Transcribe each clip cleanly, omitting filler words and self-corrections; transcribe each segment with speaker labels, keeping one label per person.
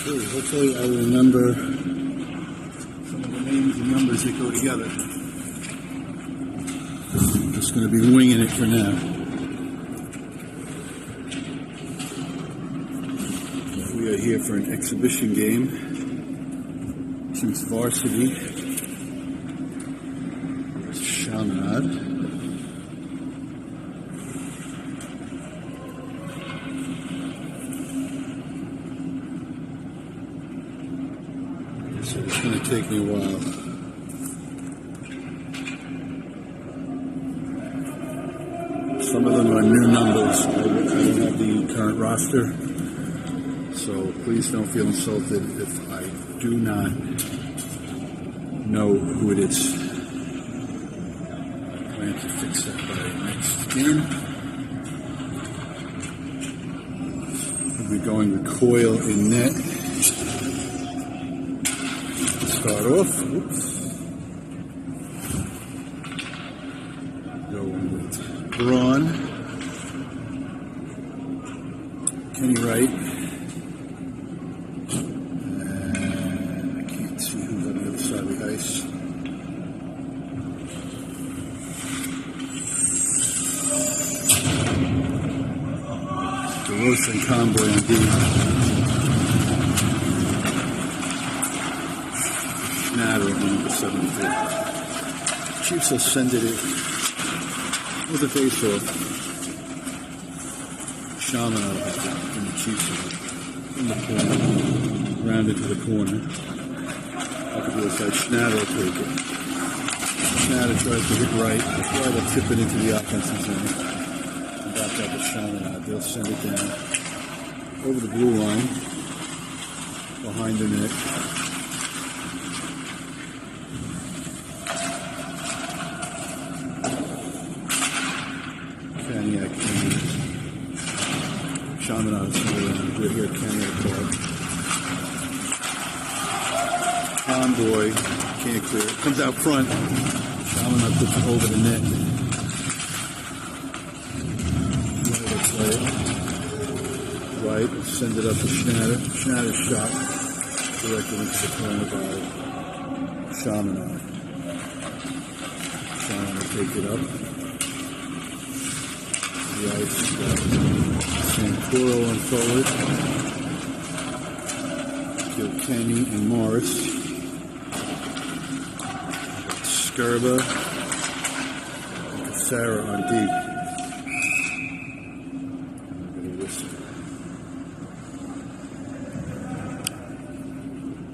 Speaker 1: Hopefully I remember some of the names and numbers that go together. I'm just going to be winging it for now. We are here for an exhibition game. Chiefs varsity. Chaminade. So it's going to take me a while. Some of them are new numbers. I don't have the current roster, so please don't feel insulted if I do not know who it is. I plan to fix that by next game. We'll be going with coil in net. Start off. Oops. Going with Braun. Kenny Wright. I can't see who's on the other side of the ice. DeRosa and Conboy on D. Schneider at number 74. Chiefs have sent it with a face-off. Chaminade has it in the Chiefs in the corner, rounded to the corner. Up to the side, Schneider will take it. Schneider tries to hit right, try to tip it into the offensive zone. And back up to Chaminade. They'll send it down over the blue line, behind the net. Chaminade is we're here at Kasin Park. Conboy can't clear it. Comes out front. Chaminade puts it over the net. Right, send it up to Schneider. Schneider's shot directly into the corner by Chaminade. Chaminade take it up. The ice. Santoro on forward. Kilkenny and Morris. Skirba. And Sarah on deep.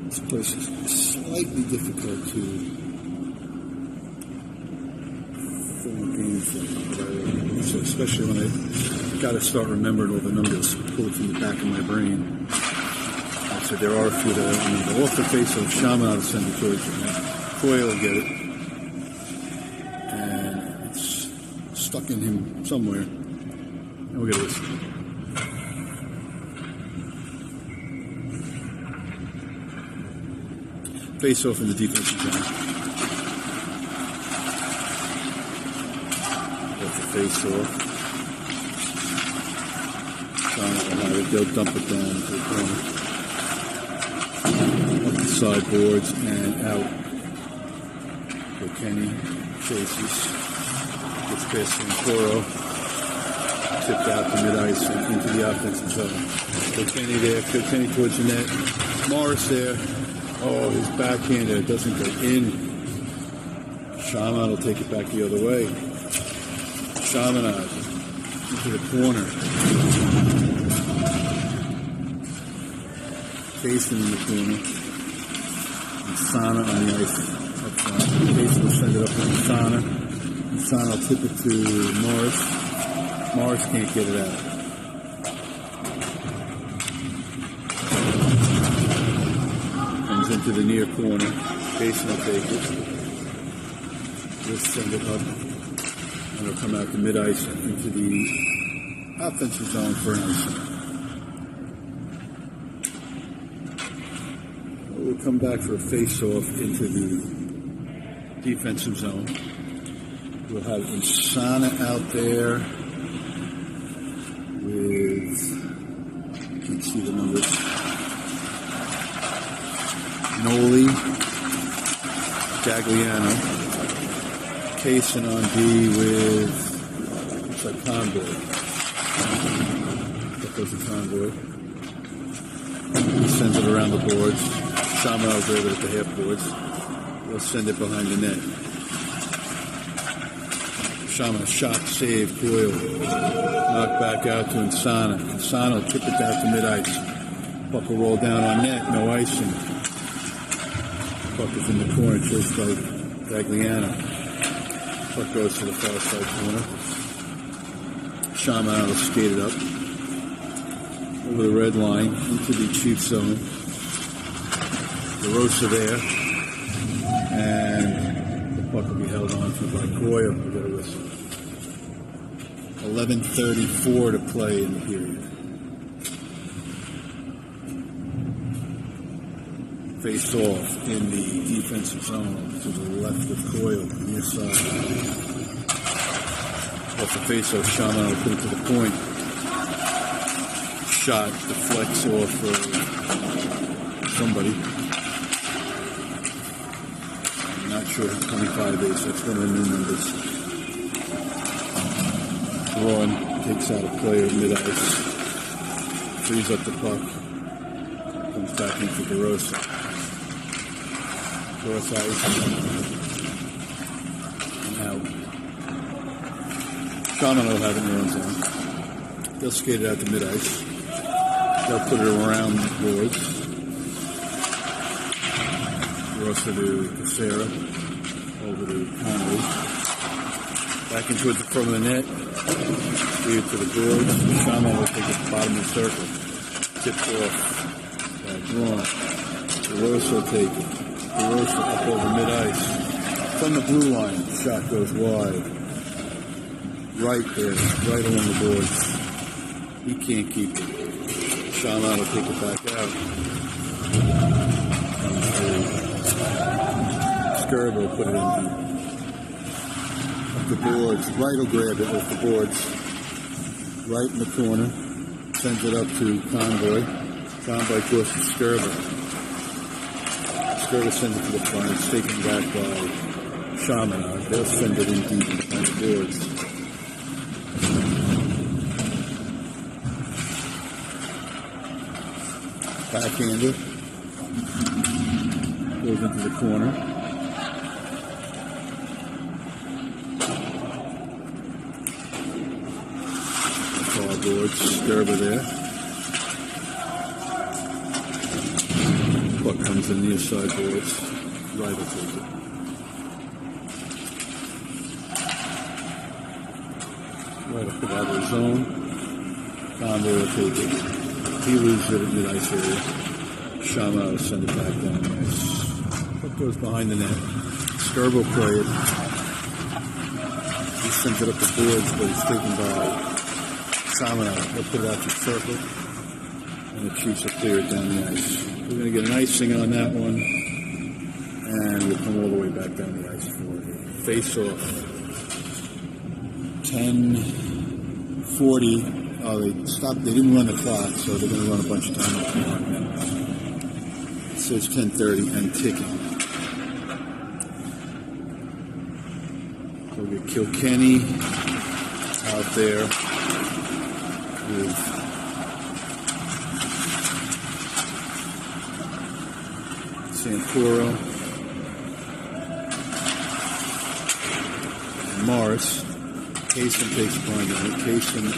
Speaker 1: This place is slightly difficult to form games from, so especially when I got to start remembering all the numbers pulled from the back of my brain. So there are a few that I remember. Off the face of Chaminade will send it towards you. Coyle will get it. And it's stuck in him somewhere. And we'll get this. Face off in the defensive zone. That's the face off. They'll dump it down to the corner. Up the sideboards and out. Kenny chases. Gets past Santoro. Tipped out to mid-ice and into the offensive zone. Kenny there. Kenny towards the net. Morris there. Oh, his backhander doesn't go in. Chaminade will take it back the other way. Chaminade into the corner. Kasin in the corner. And Sana on the ice up front. Kasin will send it up on Sana. And Sana will tip it to Morris. Morris can't get it out. Comes into the near corner. Kasin will take it. Just send it up. And it'll come out to mid-ice into the offensive zone for an ice. We'll come back for a face-off into the defensive zone. We'll have Insana out there with, you can see the numbers, Noli, Gagliano, Kasin on D with, looks like Convoy. That goes to Convoy. He sends it around the boards. Chaminade over at the half boards. They'll send it behind the net. Chaminade shot, save, Coyle. Knocked back out to Insana. Insana will tip it down to mid-ice. Puck will roll down on net, no icing. Puck is in the corner, chased by Gagliano. Puck goes to the far side corner. Chaminade will skate it up over the red line into the Chiefs zone. The Rosa there, and the puck will be held on to by Coyle. We got a whistle. 11:34 to play in the period. Face off in the defensive zone to the left of Coyle, near side. Off the face-off, Chaminade will put it to the point. Shot deflects off somebody. I'm not sure who 25 is. That's one of the new numbers. Braun takes out a player mid-ice. Frees up the puck. Comes back into DeRosa. North ice and out. Chaminade will have it in their own zone. They'll skate it out to mid-ice. They'll put it around the boards. Rosa to Casera. Over to Conley. Back in towards the front of the net. Lead it to the boards. Chaminade will take it to the bottom of the circle. Tipped off by Braun. Rosa will take it. DeRosa up over mid-ice. From the blue line, the shot goes wide. Right there, right along the boards. He can't keep it. Chaminade will take it back out. Skirbo will put it in up the boards. Wright will grab it off the boards. Right in the corner. Sends it up to Convoy. Convoy goes to Skirbo. Skirbo sends it to the front. It's taken back by Chaminade. They'll send it in deep on the boards. Backhander. Goes into the corner. Far boards. Skirbo there. Puck comes in near side boards. Right will take it. Right up out of the zone. Convoy will take it. He loses it at mid-ice area. Chaminade will send it back down the ice. Puck goes behind the net. Skirbo will play it. He sends it up the boards, but it's taken by Chaminade. He'll put it out to the circle. And the Chiefs will clear it down the ice. We're going to get an icing on that one. And we'll come all the way back down the ice for it. Face-off. 10:40. Oh, they stopped. They didn't run the clock, so they're going to run a bunch of time off the clock now. It says 10:30 and ticking. We'll get Kilkenny out there with Santoro and Morris. Kasin takes behind it. Kasin and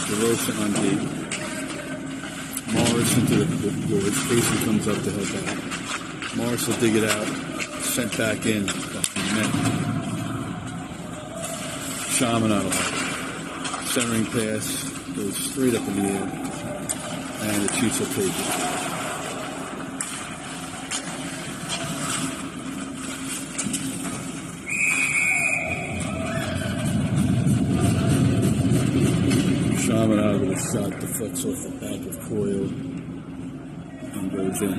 Speaker 1: DeRosa on D. Morris into the boards. Kasin comes up to help out. Morris will dig it out. Sent back in behind the net. Chaminade will have it. Centering pass goes straight up in the air. And the Chiefs will take it. Chaminade with a shot deflects off the back of Coyle and goes in.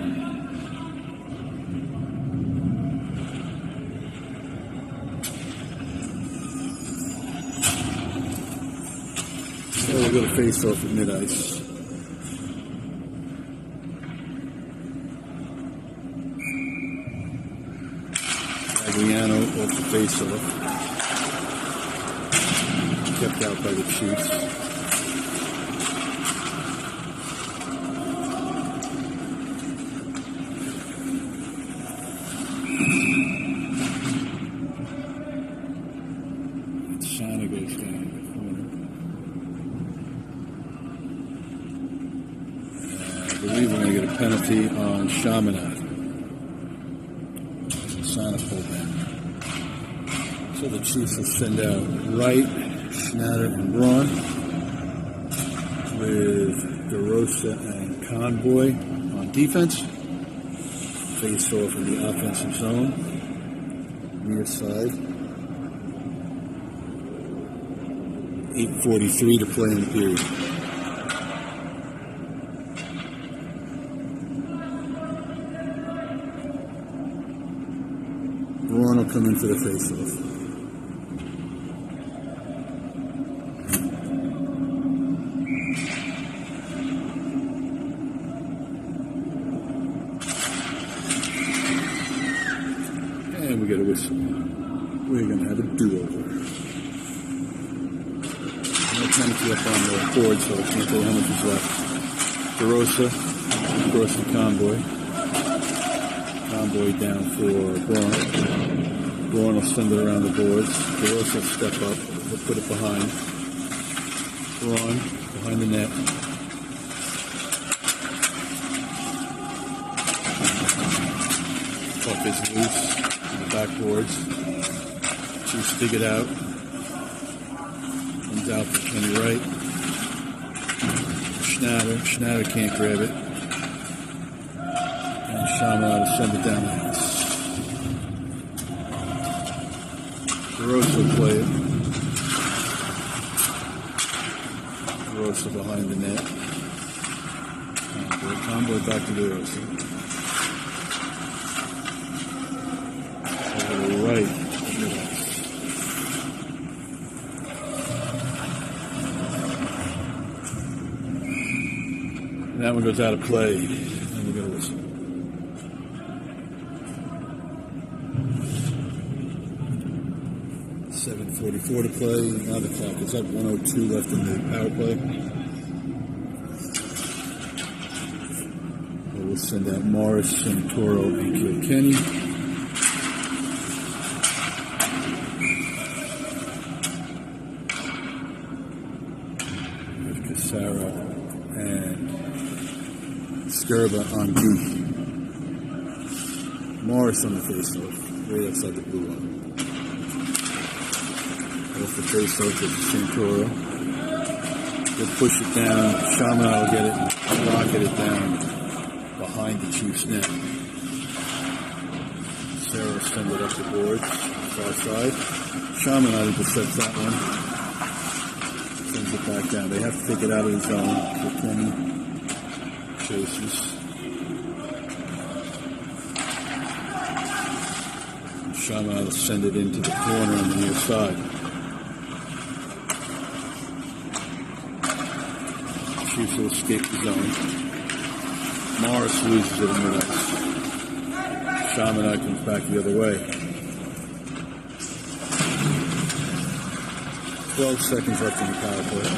Speaker 1: So we'll go to face off at mid-ice. off the face-off. Kept out by the Chiefs. Shana goes down in the corner. I believe we're going to get a penalty on Chaminade. Sana pulled down. So the Chiefs will send out Wright, Schnatter, and Braun with DeRosa and Convoy on defense. Face off in the offensive zone. Near side. 8:43 to play in the period. Braun will come in for the face-off. And we get a whistle. We're going to have a do-over. No penalty up on the board, so I can't tell you how much is left. DeRosa across the Convoy. Convoy down for Braun. Braun will send it around the boards. DeRosa will step up. He'll put it behind. Braun behind the net. Puck is loose on the backboards. Chiefs dig it out. Comes out for Kenny Wright. Schnatter can't grab it. And Chaminade will send it down the ice. DeRosa will play it. DeRosa behind the net. Convoy back to DeRosa. Over to Wright. That one goes out of play, and we're going to whistle. .7:44 to play. Now the clock is up. 1:02 left in the power play. We'll send out Morris, Santoro, and Kilkenny. There's Casara and Skirba on D. Morris on the face-off, right outside the blue line. Off the face-off is Santoro. They'll push it down. Chaminade will get it and rocket it down behind the Chiefs net. Sarah will send it up the boards, far side. Chaminade intercepts that one. Sends it back down. They have to take it out of the zone. Kilkenny chases. Chaminade will send it into the corner on the near side. Chiefs will escape the zone. Morris loses it in mid-ice. Chaminade comes back the other way. 12 seconds left in the power play.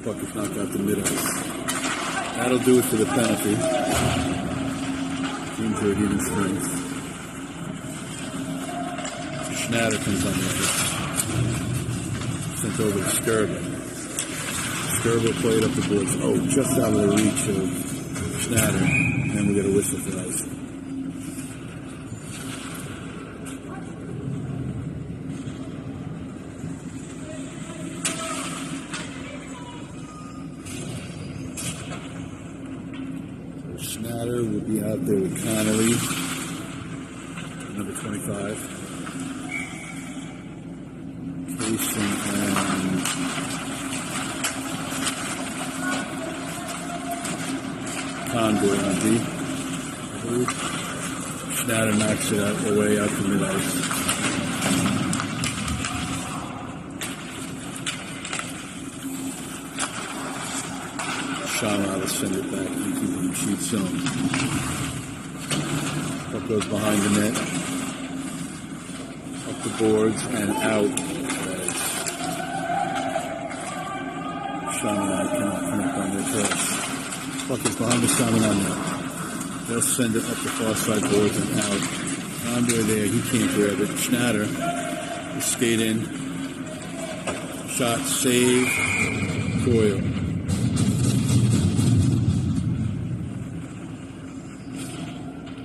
Speaker 1: Puck is knocked out the mid-ice. That'll do it for the penalty. Teams are at even strength. Schnatter comes on the ice. Sent over to Skirba. Skirba played up the boards. Oh, just out of the reach of Schnatter. And we get a whistle for ice. Schnatter will be out there with Connolly, number 25. Kasin and Convoy on D. Schnatter knocks it out away out to mid-ice. Chaminade will send it back into the Chiefs zone. Puck goes behind the net, up the boards and out. Chaminade cannot connect on their press. Puck is behind the Chaminade net. They'll send it up the far side boards and out. Andre there, he can't grab it. Schnatter will skate in. Shot, save, Coyle.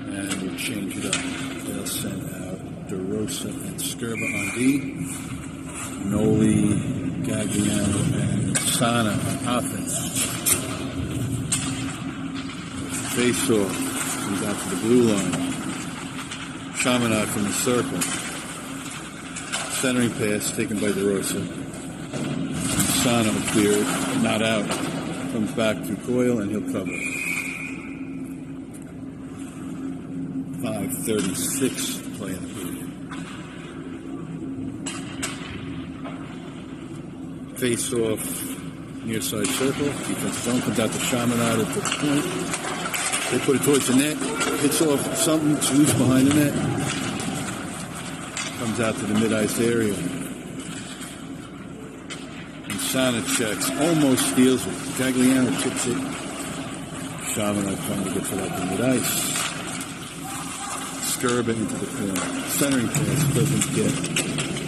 Speaker 1: And we'll change it up. They'll send out DeRosa and Skurba on D. Noli, Gagliano, and Sana on offense. Face-off comes out to the blue line. Chaminade from the circle. Centering pass taken by DeRosa. Sana will clear it, not out. Comes back to Coyle and he'll cover. 5:36 to play in the period. Face off near side circle. Defensive zone comes out to Chaminade at the point. They put it towards the net. Hits off something. It's loose behind the net. Comes out to the mid-ice area. And Sana checks. Almost steals it. Gagliano tips it. Chaminade finally gets it out to mid-ice. Skurba into the corner. Centering pass doesn't get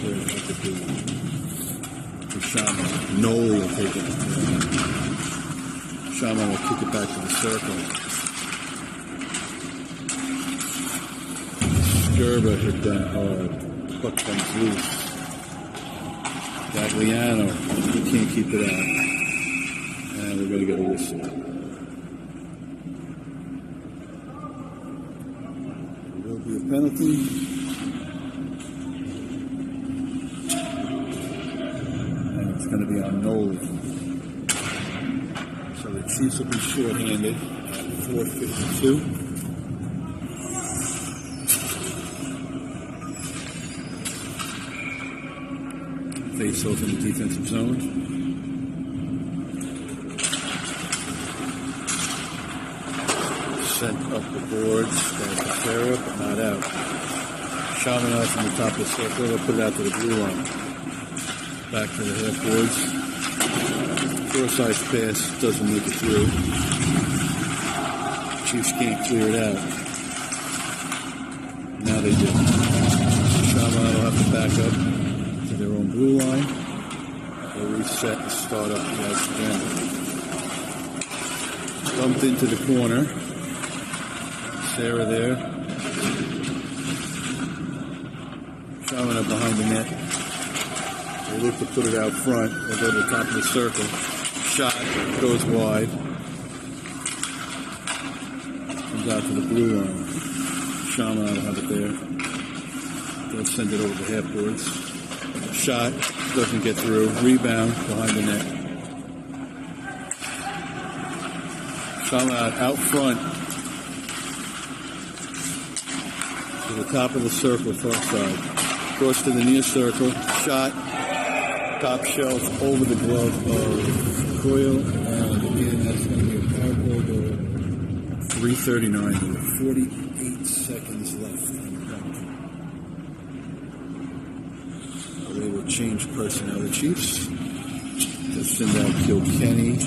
Speaker 1: where it had to be. To Chaminade. Noli will take it. Chaminade will kick it back to the circle. Skurba hit down hard. Puck comes loose. Gagliano, he can't keep it out. And we're going to get a whistle. There will be a penalty. And it's going to be on Noli. So the Chiefs will be shorthanded at 4:52. Face off in the defensive zone. Sent up the boards. There's the Sarah, but not out. Chaminade from the top of the circle. They'll put it out to the blue line. Back to the half boards. Short-side pass doesn't make it through. Chiefs can't clear it out. Now they do. Chaminade will have to back up their own blue line. They'll reset and start up the ice again. Bumped into the corner. Sarah there. Chaminade behind the net. They look to put it out front. They'll go to the top of the circle. Shot goes wide. Comes out to the blue line. Chaminade will have it there. They'll send it over the half boards. Shot doesn't get through. Rebound behind the net. Chaminade out front to the top of the circle, far side. Cross to the near circle. Shot. Top shelf over the glove of Coyle. And again, that's going to be a power play goal. 3:39. 48 seconds left. They will change personnel. The Chiefs. They'll send out Kilkenny,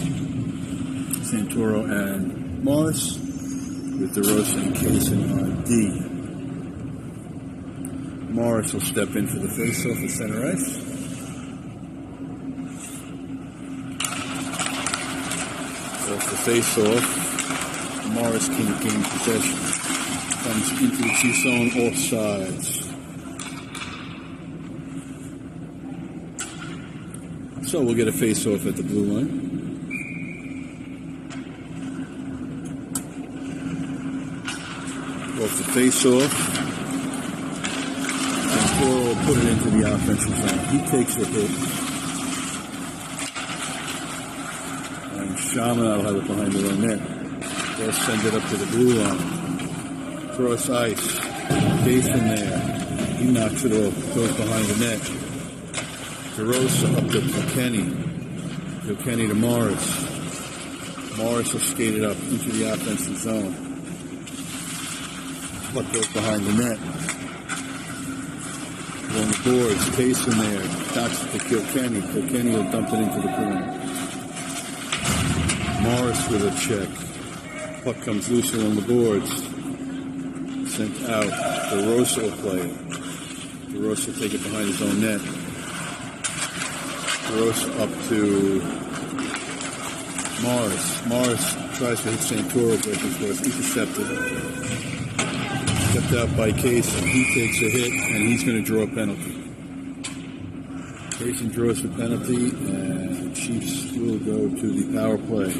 Speaker 1: Santoro, and Morris with DeRosa and Kasin on D. Morris will step in for the face-off at center ice. Off the face-off, Morris can gain possession. Comes into the Chiefs zone, off sides. So we'll get a face-off at the blue line. Off the face-off. And Toro will put it into the offensive zone. He takes the hit. And Chaminade will have it behind their own net. They'll send it up to the blue line. Cross ice. Kasin there. He knocks it off. Goes behind the net. DeRosa up to Kilkenny. Kilkenny to Morris. Morris will skate it up into the offensive zone. Puck goes behind the net. On the boards, Kasin there. Knocks it to Kilkenny. Kilkenny will dump it into the corner. Morris with a check. Puck comes loose along the boards. Sent out. DeRosa will play it. DeRosa will take it behind his own net. DeRosa up to Morris. Morris tries to hit Santoro, but it was intercepted. Stepped out by Kasin. He takes a hit, and he's going to draw a penalty. Kasin draws the penalty, and Chiefs will go to the power play.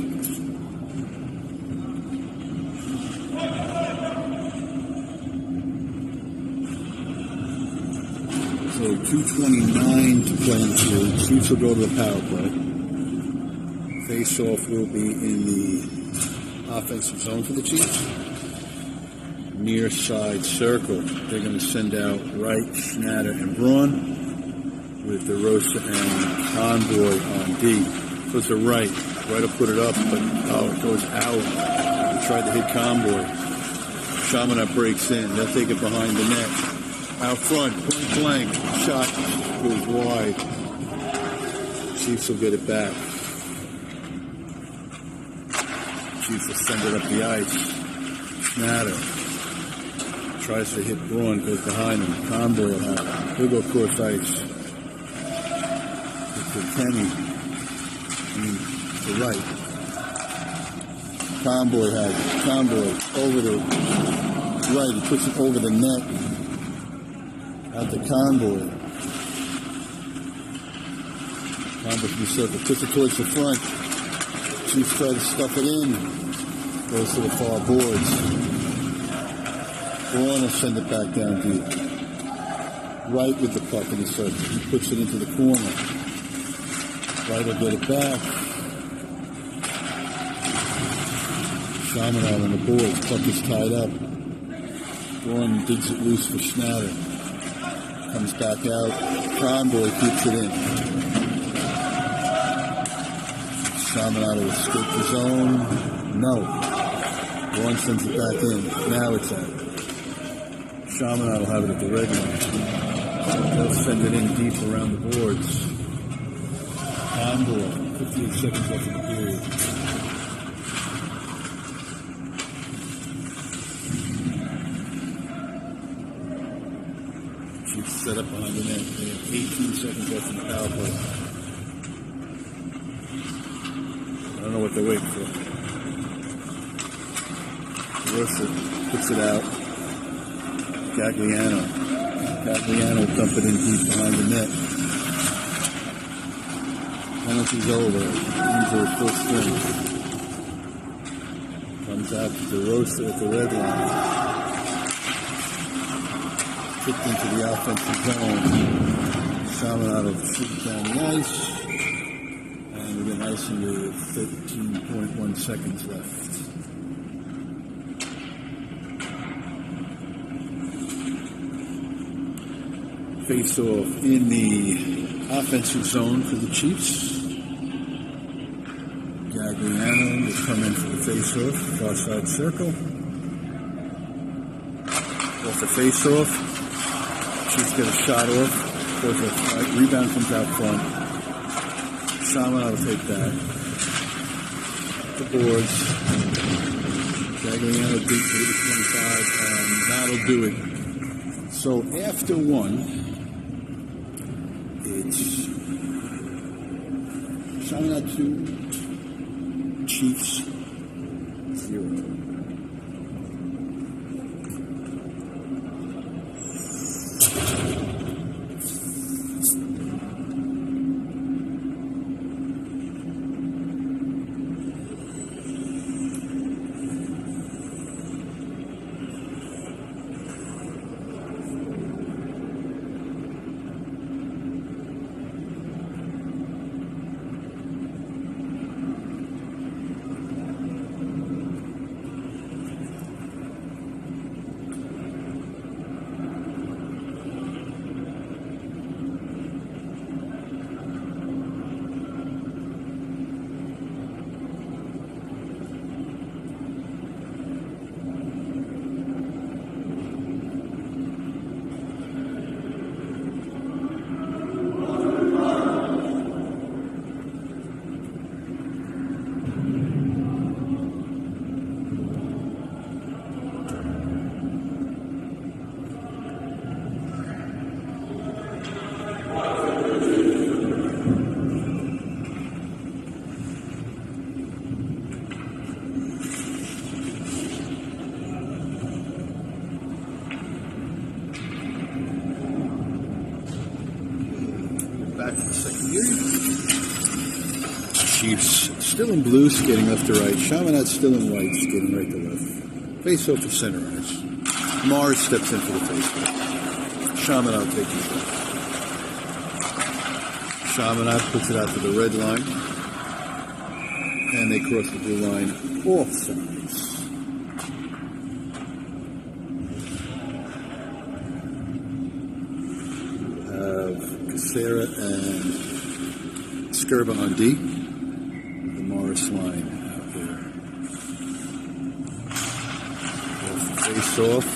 Speaker 1: So 2:29 to play in the field. Chiefs will go to the power play. Face-off will be in the offensive zone for the Chiefs. Near side circle. They're going to send out Wright, Schnatter, and Braun with DeRosa and Convoy on D. Goes to Wright. Wright will put it up, but it goes out. He tried to hit Convoy. Chaminade breaks in. They'll take it behind the net. Out front, point blank. Shot goes wide. Chiefs will get it back. Chiefs will send it up the ice. Schnatter tries to hit Braun, goes behind him. Convoy will have it. He'll go cross ice. It's to Kenny. To right. Convoy has it. Convoy over the right. He puts it over the net. Out to Convoy. Convoy from the circle. Puts it towards the front. Chiefs try to stuff it in. Goes to the far boards. Braun will send it back down deep. Wright with the puck in the circle. He puts it into the corner. Wright will get it back. Chaminade on the boards. Puck is tied up. Braun digs it loose for Schnatter. Comes back out. Convoy keeps it in. Chaminade will escape the zone. No. Braun sends it back in. Now it's out. Chaminade will have it at the red line. They'll send it in deep around the boards. Convoy, 58 seconds left in the period. Chiefs set up behind the net. They have 18 seconds left in the power play. I don't know what they're waiting for. Russell puts it out. Gagliano dump it in deep behind the net. Penalty's over. These are full string. Comes out to DeRosa at the red line. Kicked into the offensive zone. Chaminade will shoot it down the ice. And we've been icing with 13.1 seconds left. Face-off in the offensive zone for the Chiefs. Gagliano will come in for the face-off, far side circle. Off the face-off. Chiefs get a shot off. Goes a rebound comes out front. Chaminade will take that. The boards. Gagliano beats it to 25, and that'll do it. So after one, it's Chaminade 2, Chiefs 0. Chiefs still in blue, skating left to right. Chaminade still in white, skating right to left. Face off for center ice. Morris steps in for the face off. Chaminade taking it back. Chaminade puts it out to the red line. And they cross the blue line off center ice. Kasin and Skirba on D. The Morris line out there. Face off.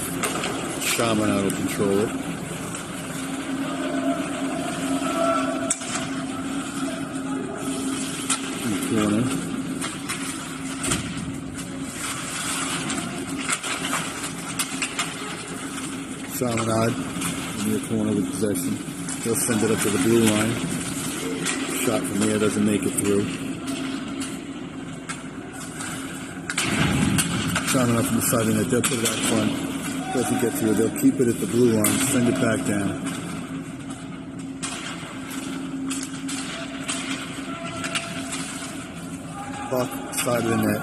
Speaker 1: Chaminade will control it. In the corner. Chaminade in the corner with possession. They'll send it up to the blue line. Shot from there doesn't make it through. Chaminade from the side of the net. They'll put it out front. Doesn't get through. They'll keep it at the blue line. Send it back down. Puck, side of the net.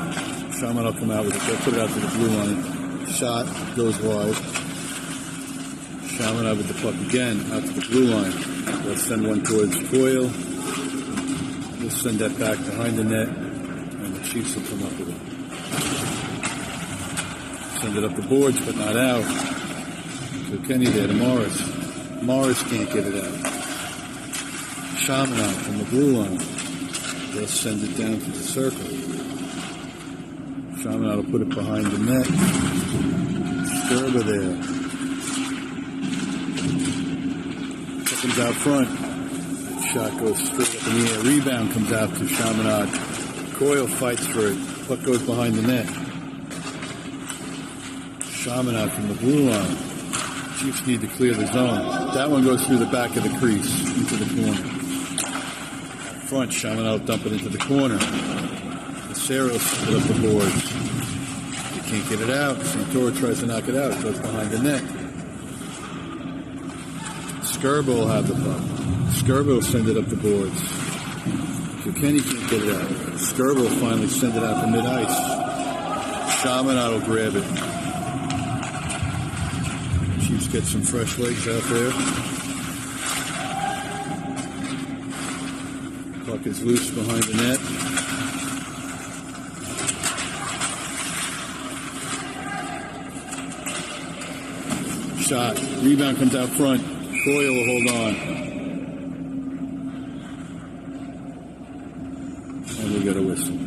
Speaker 1: Chaminade will come out with it. They'll put it out to the blue line. Shot goes wide. Chaminade with the puck again, out to the blue line. They'll send one towards Coyle. They'll send that back behind the net, and the Chiefs will come up with it. Send it up the boards, but not out. So Kenny there to Morris. Morris can't get it out. Chaminade from the blue line. They'll send it down to the circle. Chaminade will put it behind the net. Skirba there. Comes out front. Shot goes straight up in the air. Rebound comes out to Chaminade. Coyle fights for it. Puck goes behind the net. Chaminade from the blue line. Chiefs need to clear the zone. That one goes through the back of the crease into the corner. Front, Chaminade will dump it into the corner. Kasin will set it up the boards. They can't get it out. Santora tries to knock it out. It goes behind the net. Skirba will have the puck. Skirba will send it up the boards. Kenny can't get it out. Skirba will finally send it out to mid-ice. Chaminade will grab it. Chiefs get some fresh legs out there. Puck is loose behind the net. Shot. Rebound comes out front. Coyle will hold on. And we'll get a whistle.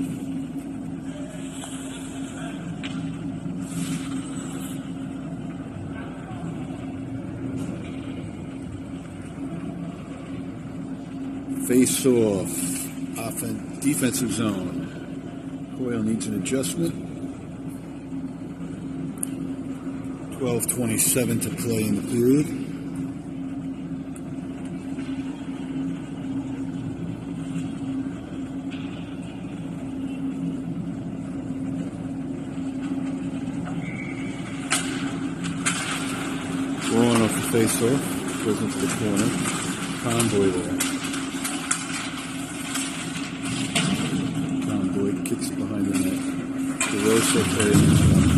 Speaker 1: Face off. Defensive zone. Coyle needs an adjustment. 12:27 to play in the period. Going off the face-off, goes into the corner. Convoy there. Convoy kicks behind the net. DeRosa carries this one.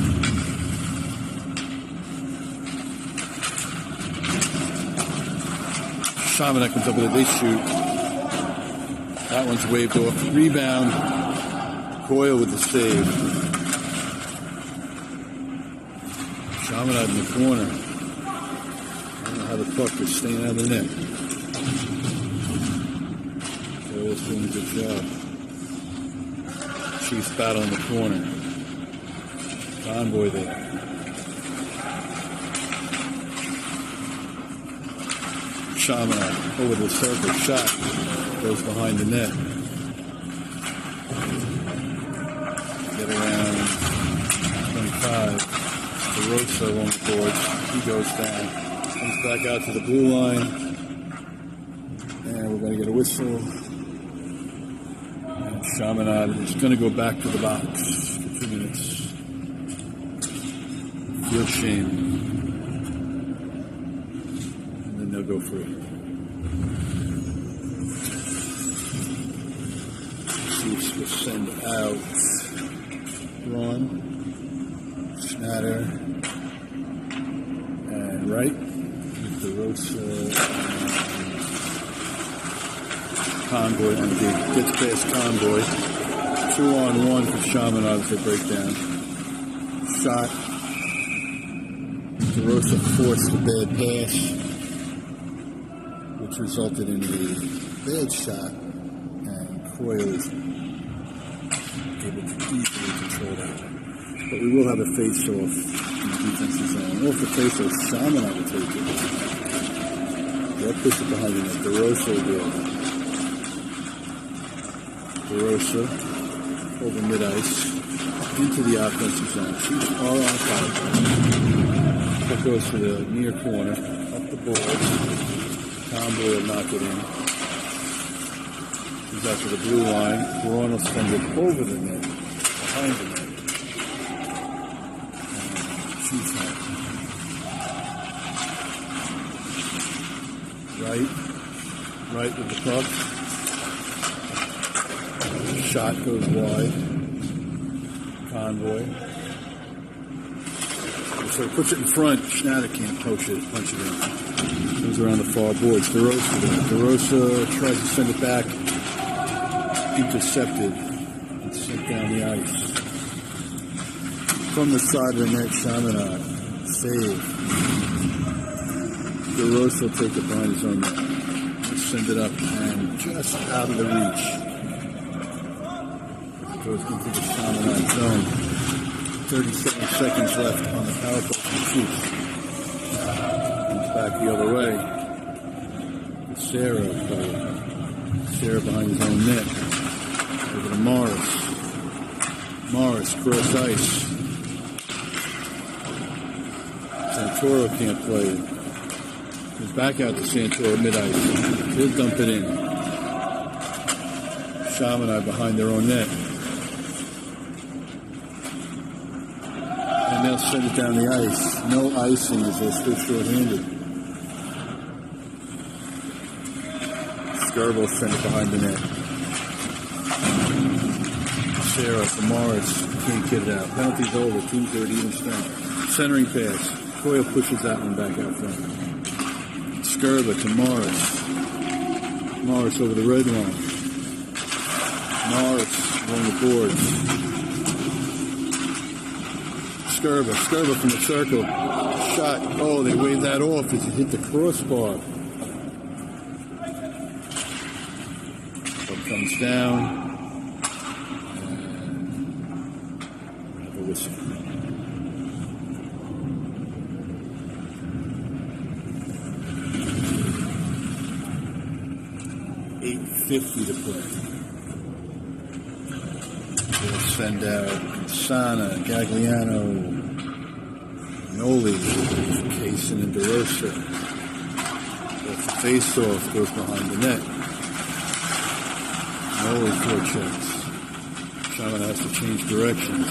Speaker 1: Chaminade comes up with it. They shoot. That one's waved off. Rebound. Coyle with the save. Chaminade in the corner. How the puck is staying out of the net. Coyle's doing a good job. Chiefs battle in the corner. Convoy there. Chaminade over the circle. Shot goes behind the net. Get around 25. DeRosa on the boards. He goes down. Comes back out to the blue line. And we're going to get a whistle. And Chaminade is going to go back to the box for 2 minutes. Field shame. And then they'll go free. Chiefs will send out Ron, Snatter, and Wright, with DeRosa and Convoy on D. Gets past Convoy. 2-on-1 for Chaminade as they break down. Shot. DeRosa forced the bad pass, which resulted in a bad shot, and Coyle is able to easily control that. But we will have a face-off in the defensive zone. Off the face-off, Chaminade will take it. They'll push it behind the net. DeRosa will do it. DeRosa over mid-ice into the offensive zone. Chiefs are on fire. That goes to the near corner, up the boards. Convoy will knock it in. He's out to the blue line. Braun will send it over the net, behind the net. Chiefs have Right with the puck. Shot goes wide. Convoy. So he puts it in front. Schnatter can't punch it in. Goes around the far boards. DeRosa tries to send it back. Intercepted. And sent down the ice. From the side of the net, Chaminade. Save. DeRosa will take it behind his own net. Send it up and just out of the reach. It goes into the Chaminade zone. 37 seconds left on the power play for the Chiefs. Comes back the other way. Sarah behind his own net. Over to Morris. Morris, cross ice. Santoro can't play. He's back out to Santoro mid-ice. He'll dump it in. Chaminade behind their own net. And they'll send it down the ice. No icing as they're still short-handed. Skirbo sent it behind the net. Sarah for Morris. Can't get it out. Penalty's over. 2-3 even strength. Centering pass. Coyle pushes that one back out front. Skirbo to Morris. Morris over the red line. Morris along the boards. Skirbo from the circle. Shot. Oh, they waved that off as he hit the crossbar. Puck comes down. And have a whistle. 8:50 to play. They'll send out Sana, Gagliano, Noli, Kasin, and DeRosa. That's the face-off, goes behind the net. Noli forechecks. Chaminade has to change directions.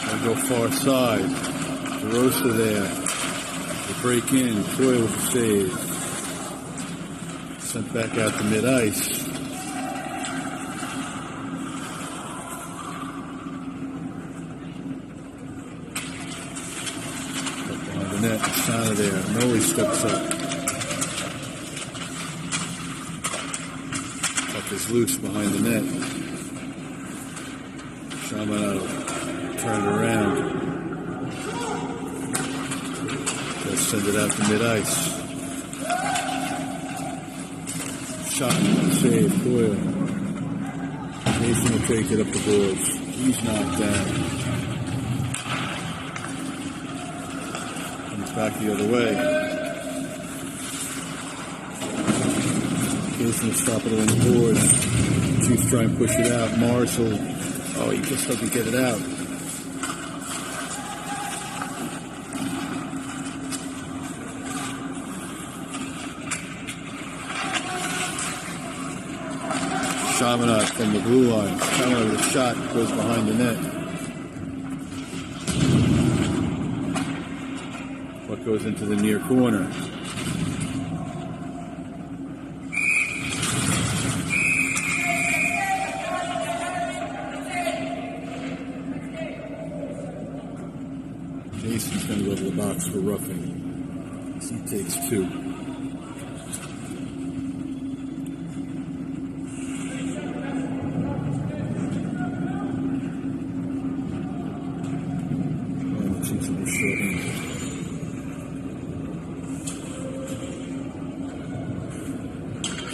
Speaker 1: They'll go far side. DeRosa there. They break in. Coyle with the save. Sent back out to mid-ice. Up behind the net, Sana there. Noli steps up. Puck is loose behind the net. Chaminade turn it around. They'll send it out to mid-ice. Shot, save, Coyle. Kasin will take it up the boards. He's knocked down. Comes back the other way. Kasin will stop it on the boards. Chiefs try and push it out. Morris will, he just doesn't get it out. Chaminade from the blue line. Chaminade with a shot goes behind the net. What goes into the near corner? Kasin's going to go to the box for roughing. So he takes 2. And the Chiefs will be short-handed.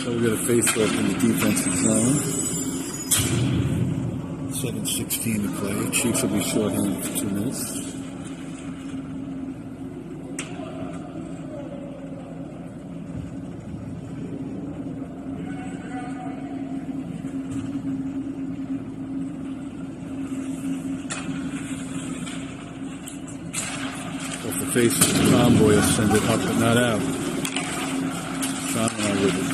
Speaker 1: So we're going to face off in the defensive zone. 7:16 to play. Chiefs will be short-handed for 2 minutes. Off the face of the convoy, will send it up but not out. Chaminade with it.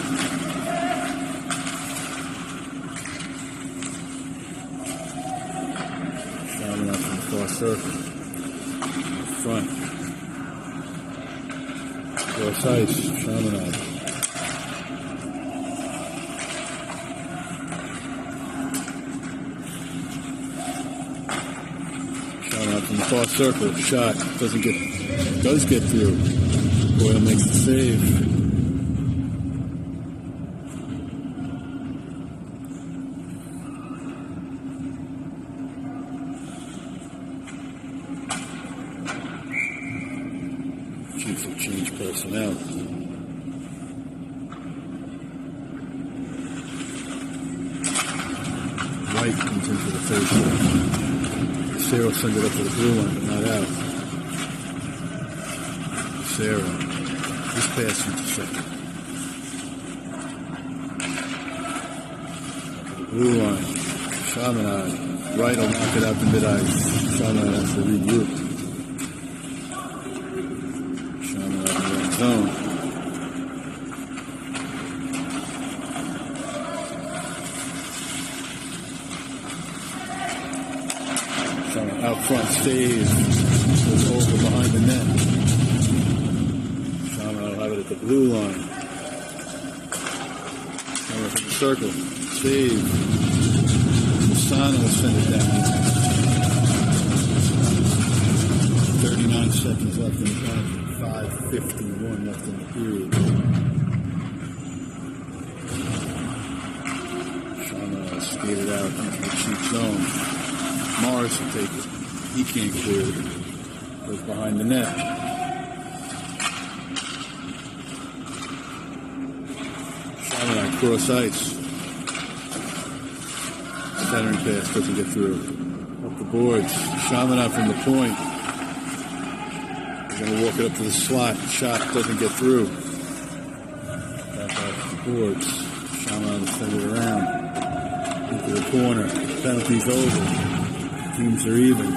Speaker 1: Chaminade from the far circle. Front. Cross ice. Chaminade. Chaminade from the far circle. Shot. Does get through. Boyle makes the save. Chiefs will change personnel. White comes into the face. Sarah sends it up to the blue line, but not out. Sarah. This pass intercepted. Blue line. Chaminade. Right will knock it out to mid-ice. Chaminade has to regroup. Chaminade in the red zone. Chaminade out front stays. Goes over behind the net. Chaminade will have it at the blue line. Chaminade from the circle. Save. Kasin will send it down. 39 seconds left in the game. 5:51 left in the period. Chaminade skated out into the cheap zone. Morris will take it. He can't clear it. Goes behind the net. Chaminade cross ice. Centering pass doesn't get through. Up the boards. Chaminade from the point. They're going to walk it up to the slot. Shot doesn't get through. Back off the boards. Chaminade will send it around. Into the corner. Penalty's over. Teams are even.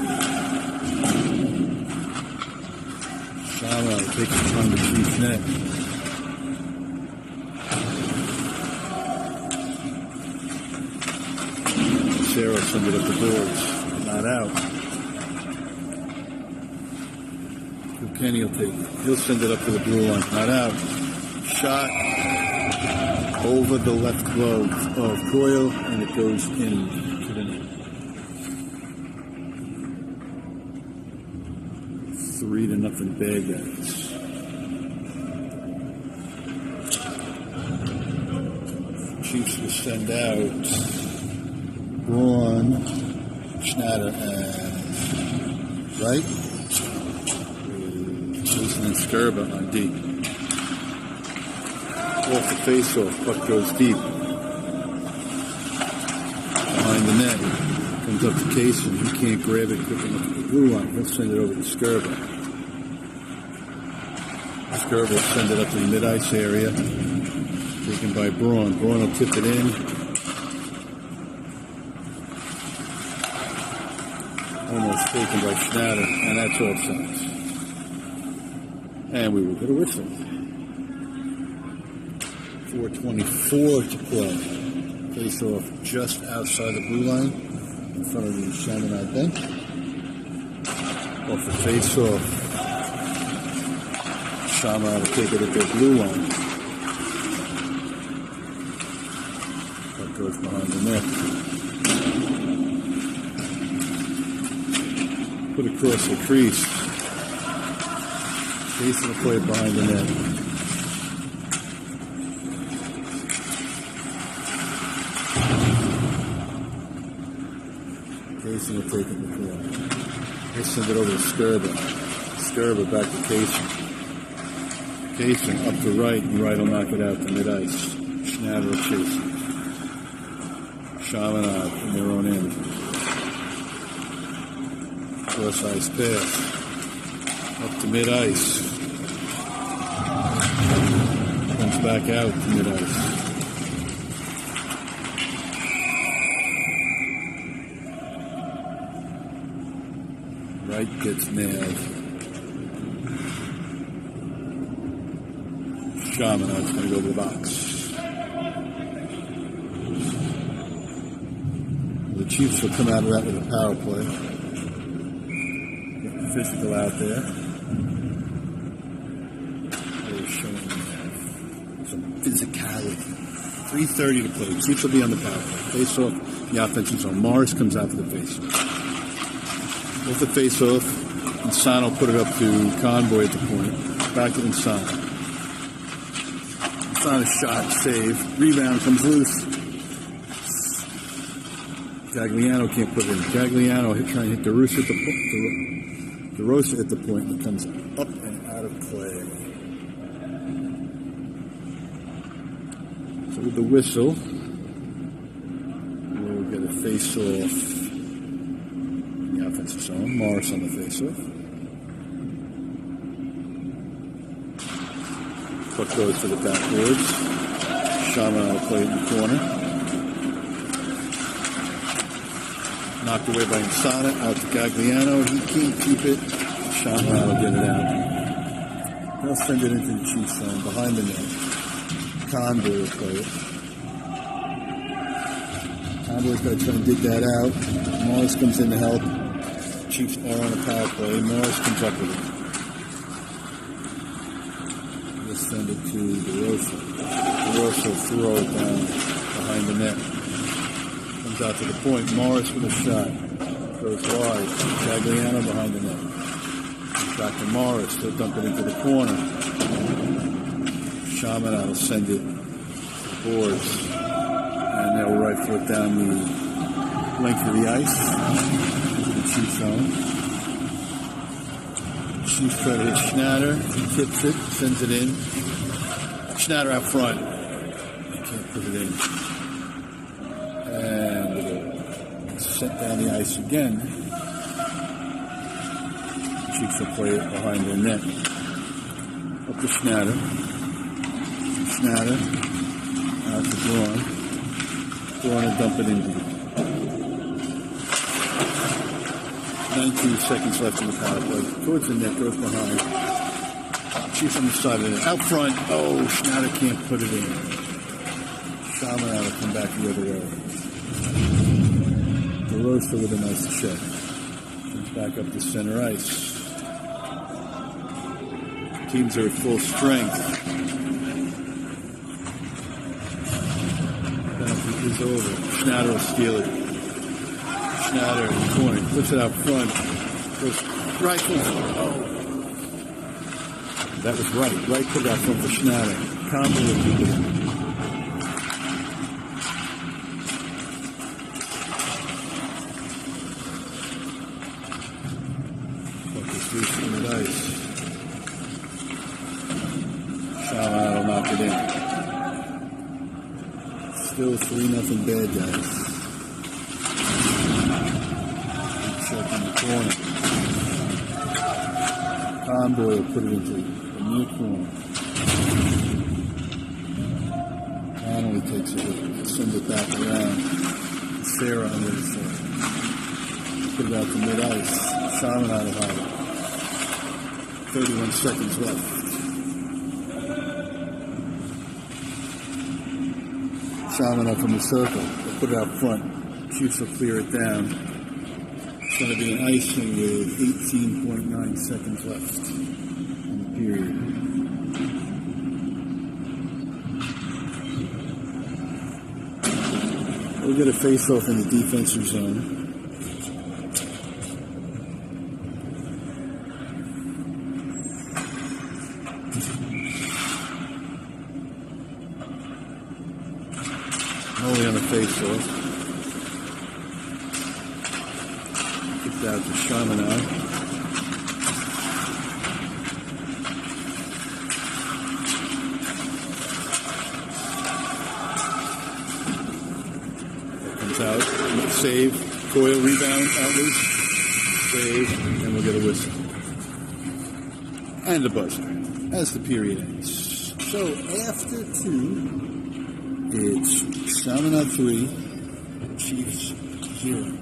Speaker 1: Chaminade takes it on the Chiefs' net. Sarah sends it up the boards. Not out. Kenny will take it. He'll send it up to the blue line. Not out. Shot over the left glove of Coyle, and it goes in to the net. 3-0 Bad Guys. Chiefs will send out Braun, Schneider, and Wright. Kasin and Skurba on deep. Off the face-off, puck goes deep. Behind the net, comes up to Kasin. He can't grab it quick enough to the blue line. He'll send it over to Skurba. Skurba will send it up to the mid-ice area. Taken by Braun. Braun will tip it in. Almost taken by Schneider, and that's offsides. And we will get a whistle. 4:24 to play. Face off just outside the blue line, in front of the Chaminade bench. Off the face off, Chaminade will take it at their blue line. That goes behind the net. Put across the crease. Kasin will play it behind the net. Kasin will take it in the corner. They send it over to Skirba. Skirba back to Kasin. Kasin up to right, and right will knock it out to mid-ice. Schnatter will chase it. Chaminade in their own end. Cross-ice pass. Up to mid-ice. Comes back out to mid-ice. Right gets nailed. Chaminade's going to go to the box. The Chiefs will come out of that with a power play. Get physical out there. They're showing some physicality. 3:30 to play. Chiefs will be on the power play. Face off the offensive zone. Morris comes out for the face off. With the face off, Insano put it up to Convoy at the point. Back to Insano. Insano shot, save. Rebound comes loose. Gagliano can't put it in. Gagliano trying to hit DeRosa at the point. DeRosa at the point, and it comes up and out of play. So with the whistle, we'll get a face-off in the offensive zone. Morris on the face-off. Puck goes to the backboards. Chaminade will play it in the corner. Knocked away by Insana, out to Gagliano. He can't keep it. Chaminade will get it out. They'll send it into the Chiefs zone, behind the net. Convoy will play it. Convoy's got to try and dig that out. Morris comes in to help. Chiefs are on a power play. Morris comes up with it. They'll send it to DeRosa. DeRosa will throw it down behind the net. Comes out to the point. Morris with a shot. Goes wide. Gagliano behind the net. Back to Morris. They'll dump it into the corner. Chaminade will send it to the boards. And they'll rifle it down the length of the ice. Into the Chiefs zone. Chiefs try to hit Schnatter. He tips it. Sends it in. Schnatter out front. He can't put it in. And sent down the ice again. Chiefs will play it behind their net. Up to Schnatter. Schnatter out to Braun. Braun will dump it into it. 19 seconds left in the power play. Towards the net, goes behind. Chiefs on the side of it. Out front. Oh, Schnatter can't put it in. Chaminade will come back the other way. DeRosa with a nice check. Comes back up to center ice. Teams are at full strength. Penalty is over. Schnatter will steal it. Schnatter in the corner. Puts it out front. Goes rifles. Oh. That was right. Right put it out front for Schnatter. Convoy will keep it in. Ice. Chaminade will knock it in. Still 3-0 bad guys. Check in the corner. Convoy will put it into the near corner. Connolly takes it with. Sends it back around. Sarah on the other side. Put it out to mid-ice. Chaminade will have it. 31 seconds left. Chaminade from the circle. They'll put it out front. Chiefs will clear it down. It's going to be an icing with 18.9 seconds left in the period. We'll get a face-off in the defensive zone. Only on the face-off. Kicked out to Chaminade. Comes out. Save. Coil rebound. Out loose. Save. And we'll get a whistle. And a buzzer as the period ends. So after 2... it's Chaminade 3, Chiefs 0.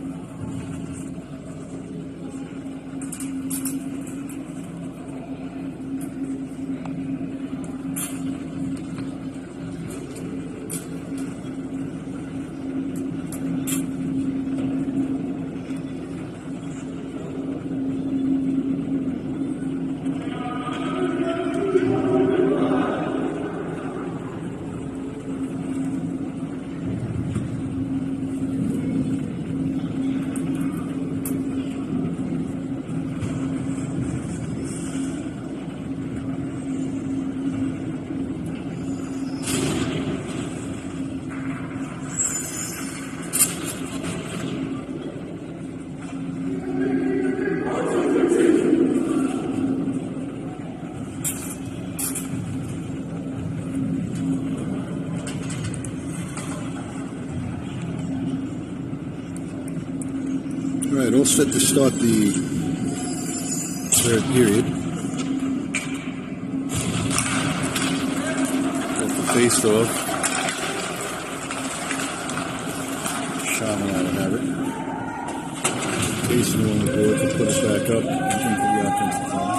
Speaker 1: All right, all set to start the third period. Got the face off. Chaminade will have it. Kasin on the board to put it back up into the offensive zone.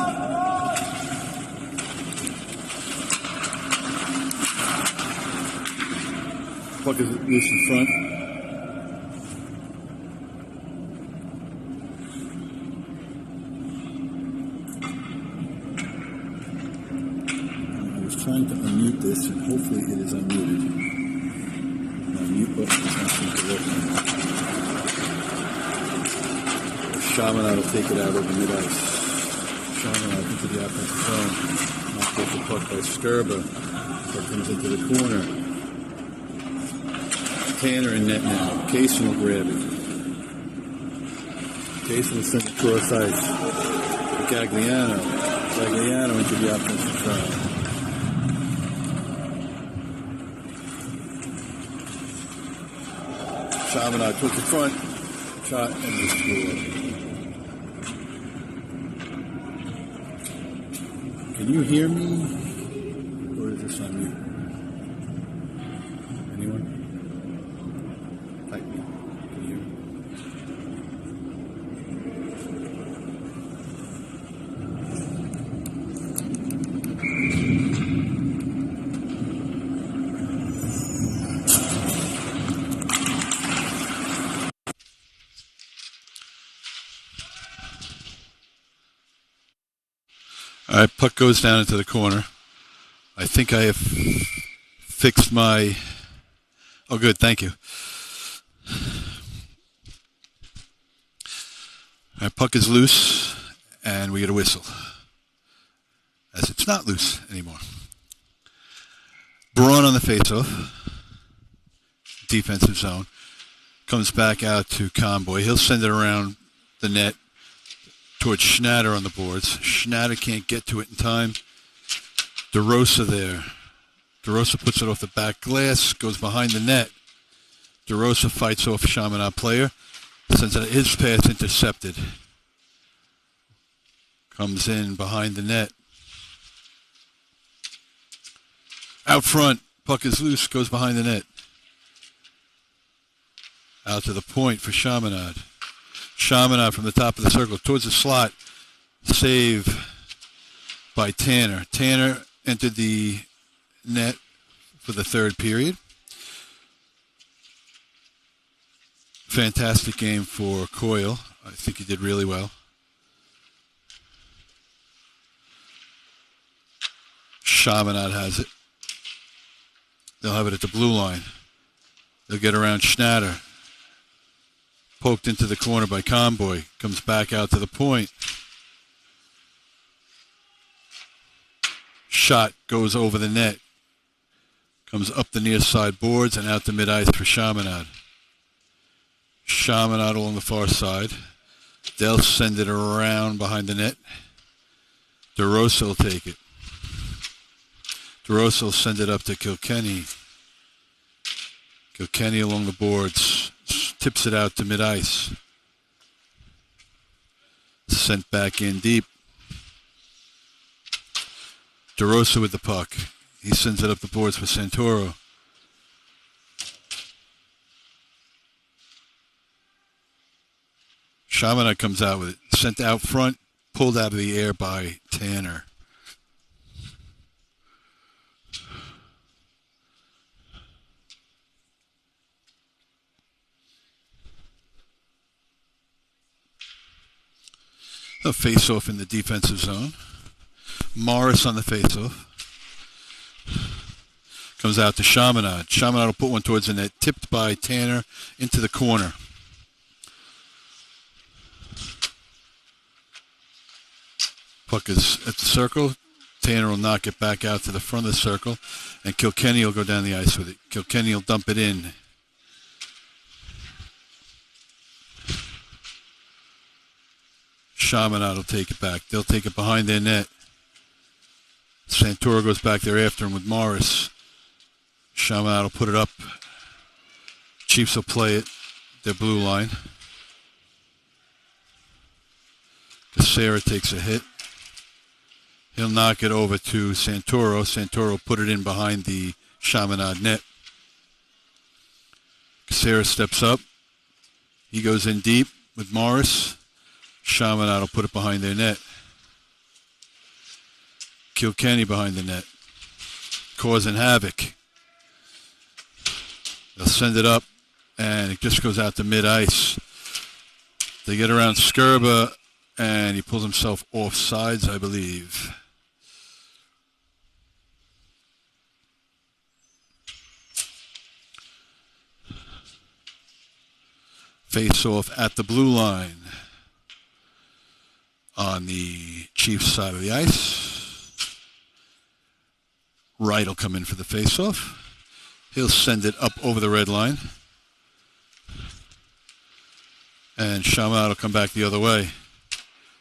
Speaker 1: Puck is loose in front. Trying to unmute this, and hopefully it is unmuted. My mute button does not seem to work. Chaminade will take it out over mid-ice. Chaminade into the offensive zone. Knocked off the puck by Sturba. Puck comes into the corner. Tanner in net now. Kasin will grab it. Kasin will send it cross ice. Gagliano. Gagliano into the offensive zone. Chaminade took the front, shot, and they scored. Can you hear me? Or is this on mute? Anyone? Type me. Can you hear me? All right, puck goes down into the corner. I think I have fixed my... Oh, good, thank you. All right, puck is loose, and we get a whistle. As it's not loose anymore. Braun on the faceoff. Defensive zone. Comes back out to Conboy. He'll send it around the net towards Schnatter on the boards. Schnatter can't get to it in time. DeRosa there. DeRosa puts it off the back glass, goes behind the net. DeRosa fights off a Chaminade player. Sends it, his pass intercepted. Comes in behind the net. Out front, puck is loose, goes behind the net. Out to the point for Chaminade. Chaminade from the top of the circle towards the slot. Save by Tanner. Tanner entered the net for the third period. Fantastic game for Coyle. I think he did really well. Chaminade has it. They'll have it at the blue line. They'll get around Schnatter. Poked into the corner by Conboy. Comes back out to the point. Shot goes over the net. Comes up the near side boards and out the mid-ice for Chaminade. Chaminade along the far side. They'll send it around behind the net. DeRosa will take it. DeRosa will send it up to Kilkenny. Kilkenny along the boards. Tips it out to mid-ice. Sent back in deep. DeRosa with the puck. He sends it up the boards for Santoro. Chaminade comes out with it. Sent out front. Pulled out of the air by Tanner. A face-off in the defensive zone. Morris on the face-off. Comes out to Chaminade. Chaminade will put one towards the net. Tipped by Tanner into the corner. Puck is at the circle. Tanner will knock it back out to the front of the circle. And Kilkenny will go down the ice with it. Kilkenny will dump it in. Chaminade will take it back. They'll take it behind their net. Santoro goes back there after him with Morris. Chaminade will put it up. Chiefs will play it. Their blue line. Kasin takes a hit. He'll knock it over to Santoro. Santoro will put it in behind the Chaminade net. Kasin steps up. He goes in deep with Morris. Chaminade will put it behind their net. Kilkenny behind the net. Causing havoc. They'll send it up, and it just goes out to mid-ice. They get around Skirba, and he pulls himself off sides, I believe. Face off at the blue line on the Chiefs side of the ice. Wright will come in for the face-off. He'll send it up over the red line. And Chaminade will come back the other way.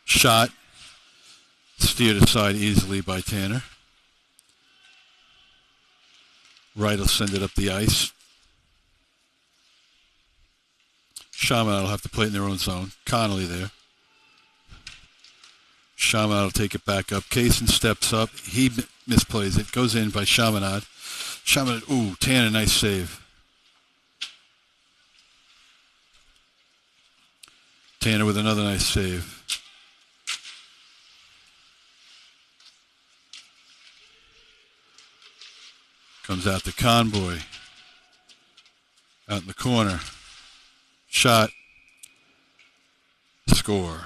Speaker 1: Shot. Steered aside easily by Tanner. Wright will send it up the ice. Chaminade will have to play it in their own zone. Connolly there. Chaminade will take it back up. Kasin steps up. He misplays it. Goes in by Chaminade. Chaminade, ooh, Tanner, nice save. Tanner with another nice save. Comes out to Conboy. Out in the corner. Shot. Score.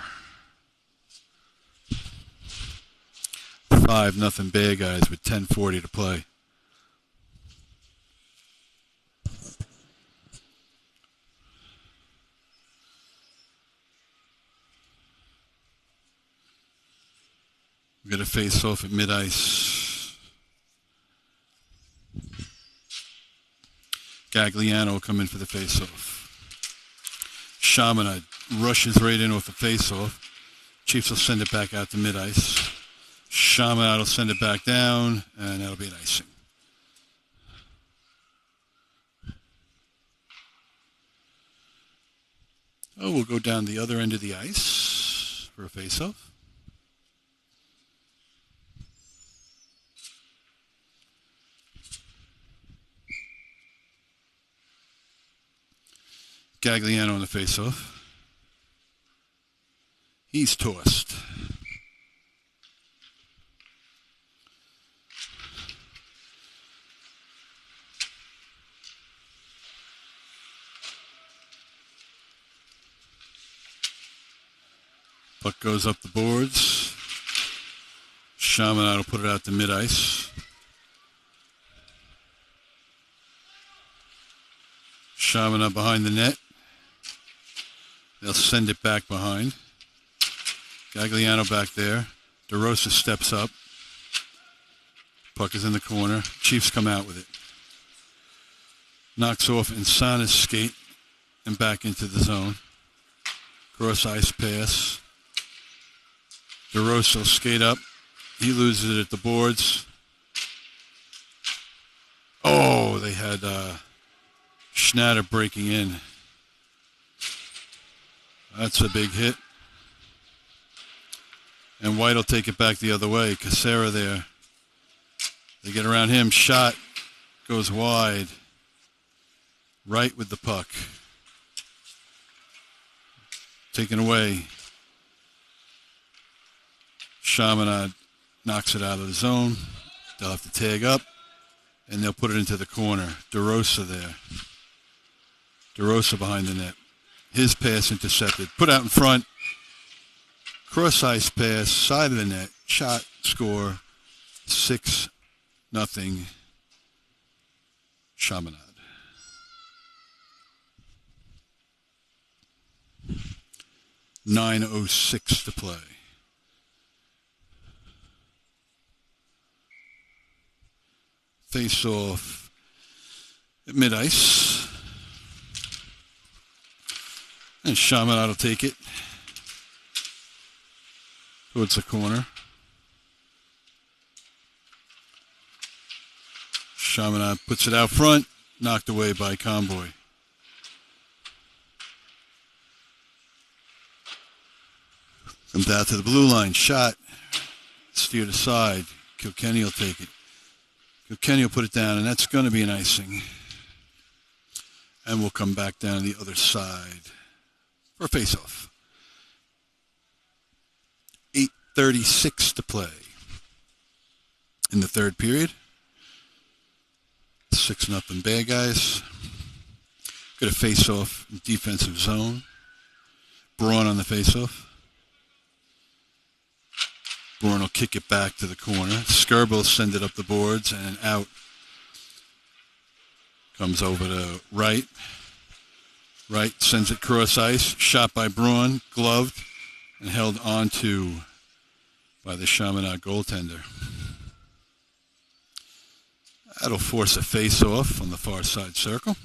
Speaker 1: 5-0 Bear Guys with 10:40 to play. We're going to face off at mid-ice. Gagliano will come in for the face-off. Chaminade rushes right in with the face-off. Chiefs will send it back out to mid-ice. Chaminade will send it back down, and that'll be an icing. Oh, we'll go down the other end of the ice for a face-off. Gagliano on the face-off. He's tossed. Puck goes up the boards. Chaminade will put it out to mid-ice. Chaminade behind the net. They'll send it back behind. Gagliano back there. DeRosa steps up. Puck is in the corner. Chiefs come out with it. Knocks off Insana's skate and back into the zone. Cross ice pass. DeRosa skate up. He loses it at the boards. Oh, they had Schnatter breaking in. That's a big hit. And White will take it back the other way. Casera there. They get around him. Shot goes wide. Right with the puck. Taken away. Chaminade knocks it out of the zone. They'll have to tag up, and they'll put it into the corner. DeRosa there. DeRosa behind the net. His pass intercepted. Put out in front. Cross-ice pass, side of the net. Shot, score. 6-0. Chaminade. 9:06 to play. Face off at mid-ice. And Chaminade will take it towards the corner. Chaminade puts it out front, knocked away by Convoy. Comes out to the blue line, shot, steered aside. Kilkenny will take it. Kilkenny will put it down, and that's going to be an icing. And we'll come back down the other side for a face-off. 8:36 to play in the third period. 6-0 bad guys. Got a face-off defensive zone. Braun on the face-off. Braun will kick it back to the corner. Skirbo will send it up the boards and out. Comes over to Wright. Wright sends it cross ice. Shot by Braun. Gloved and held onto by the Chaminade goaltender. That'll force a face-off on the far side circle.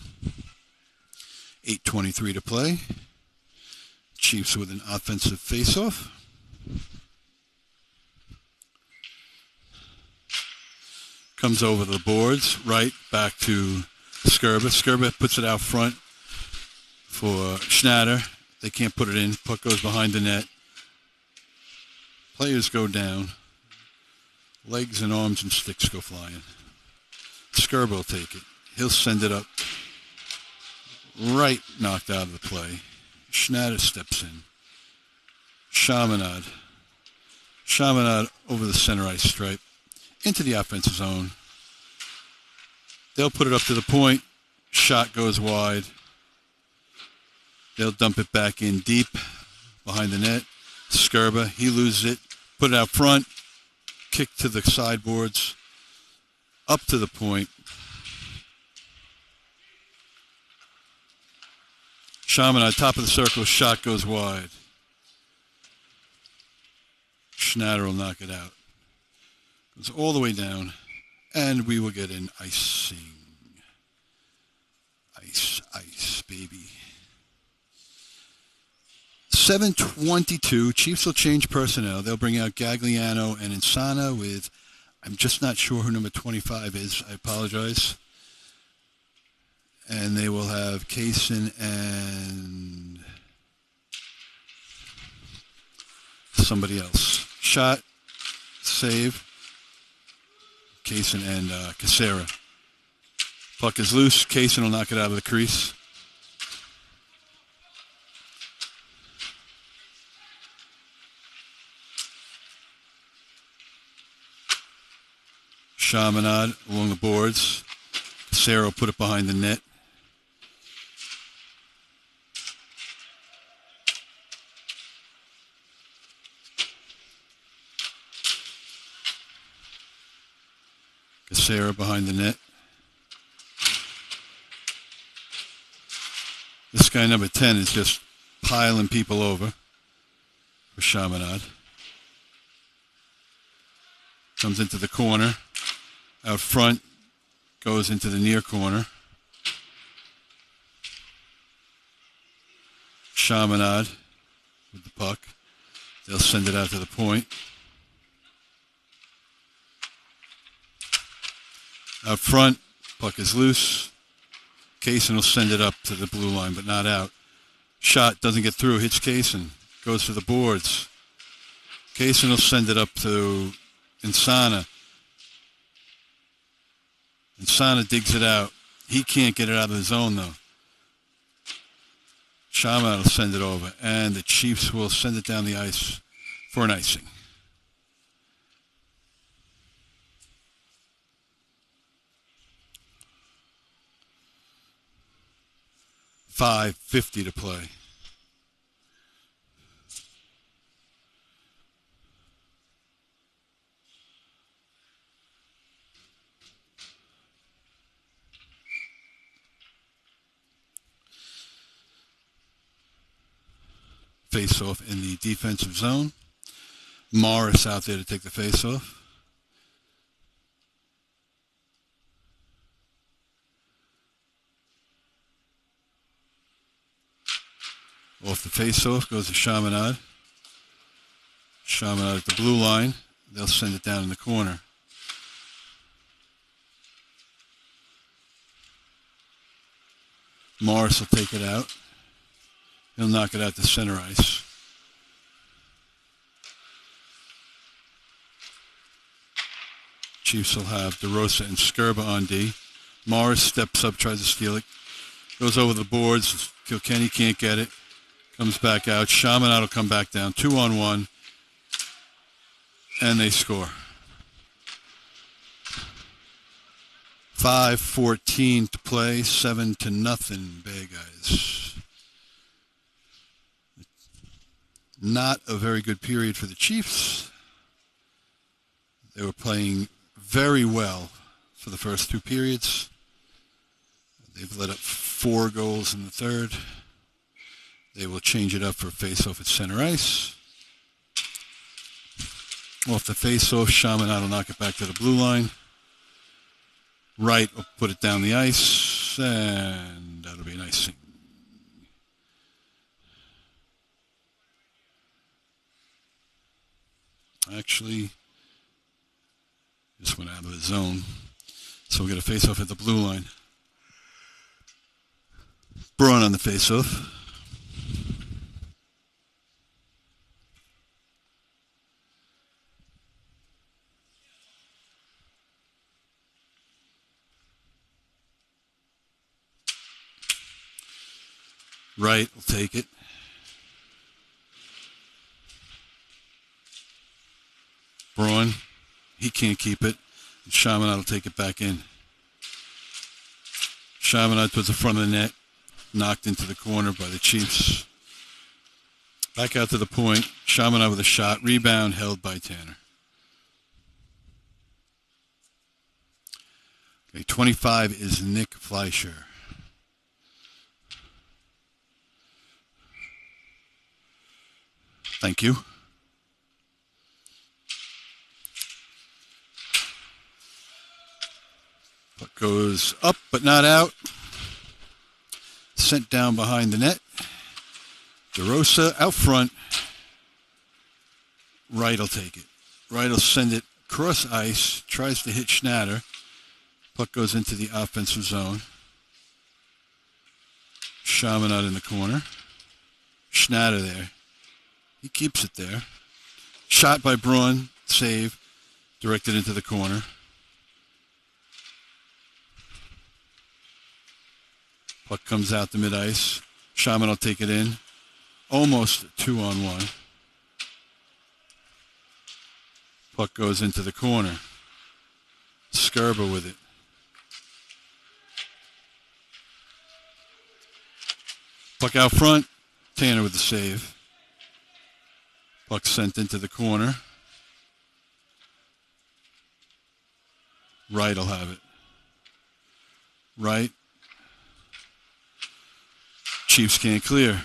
Speaker 1: 8:23 to play. Chiefs with an offensive face-off. Comes over to the boards. Right back to Skirbo. Skirbo puts it out front for Schnatter. They can't put it in. Puck goes behind the net. Players go down. Legs and arms and sticks go flying. Skirbo will take it. He'll send it up. Right knocked out of the play. Schnatter steps in. Chaminade. Chaminade over the center ice stripe. Into the offensive zone. They'll put it up to the point. Shot goes wide. They'll dump it back in deep behind the net. Skirbo, he loses it. Put it out front. Kick to the sideboards. Up to the point. Chaminade, top of the circle. Shot goes wide. Schnatter will knock it out. Goes all the way down, and we will get an icing. Ice, ice, baby. 7:22. Chiefs will change personnel. They'll bring out Gagliano and Insana with, I'm just not sure who number 25 is. I apologize. And they will have Kasin and somebody else. Shot, save. Kasin and Casera. Puck is loose. Kasin will knock it out of the crease. Chaminade along the boards. Casera will put it behind the net. Casera behind the net. This guy number 10 is just piling people over for Chaminade. Comes into the corner. Out front, goes into the near corner. Chaminade with the puck. They'll send it out to the point. Out front, puck is loose. Kasin will send it up to the blue line, but not out. Shot doesn't get through, hits Kasin, goes to the boards. Kasin will send it up to Insana. Insana digs it out. He can't get it out of the zone, though. Chaminade will send it over, and the Chiefs will send it down the ice for an icing. .550 to play. Face-off in the defensive zone. Morris out there to take the face-off. Off the face-off goes to Chaminade. Chaminade at the blue line. They'll send it down in the corner. Morris will take it out. He'll knock it out to center ice. Chiefs will have DeRosa and Skurba on D. Morris steps up, tries to steal it. Goes over the boards. Kilkenny can't get it. Comes back out. Chaminade will come back down. 2-on-1. And they score. 5:14 to play. 7-0. Bad guys. Not a very good period for the Chiefs. They were playing very well for the first two periods. They've let up 4 goals in the third. They will change it up for face-off at center ice. Off the face-off, Chaminade will knock it back to the blue line. Wright will put it down the ice, and that'll be an icing. Actually, just went out of the zone. So we'll get a face-off at the blue line. Braun on the face-off. Wright will take it. Braun, he can't keep it. And Chaminade will take it back in. Chaminade towards the front of the net. Knocked into the corner by the Chiefs. Back out to the point. Chaminade with a shot. Rebound held by Tanner. Okay, 25 is Nick Fleischer. Thank you. Puck goes up but not out. Sent down behind the net. DeRosa out front. Wright will take it. Wright will send it across ice. Tries to hit Schnatter. Puck goes into the offensive zone. Chaminade in the corner. Schnatter there. He keeps it there. Shot by Braun. Save. Directed into the corner. Puck comes out to mid-ice. Chaminade will take it in. Almost 2-on-1. Puck goes into the corner. Skurba with it. Puck out front. Tanner with the save. Puck sent into the corner. Wright will have it. Wright. Chiefs can't clear.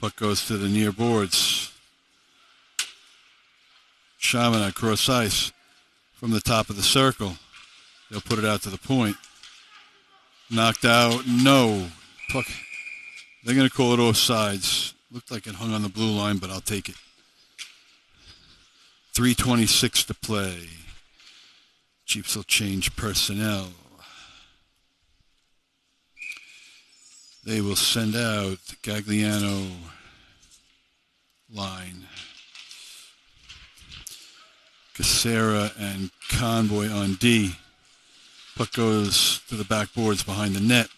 Speaker 1: Puck goes to the near boards. Chaminade cross ice from the top of the circle. They'll put it out to the point. Knocked out. No. Puck. They're going to call it offsides. Looked like it hung on the blue line, but I'll take it. 3:26 to play. Chiefs will change personnel. They will send out the Gagliano line. Casera and Convoy on D. Puck goes to the backboards behind the net.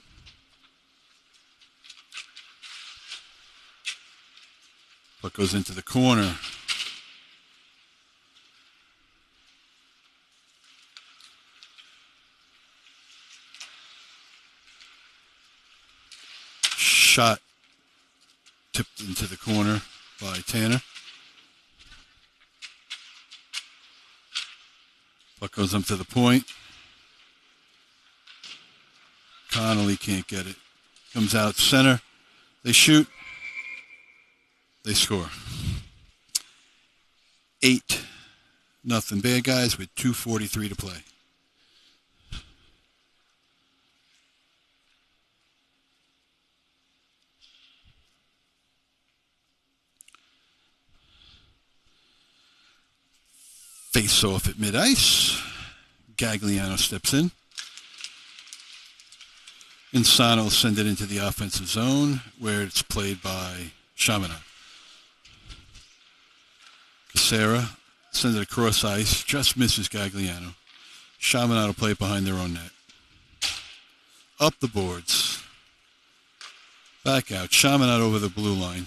Speaker 1: Puck goes into the corner. Shot tipped into the corner by Tanner. Puck goes up to the point. Connolly can't get it. Comes out center. They shoot. They score. 8-0 Bad Guys with 2:43 to play. Face off at mid-ice. Gagliano steps in. Insano will send it into the offensive zone where it's played by Chaminade. Casera sends it across ice. Just misses Gagliano. Chaminade will play it behind their own net. Up the boards. Back out. Chaminade over the blue line.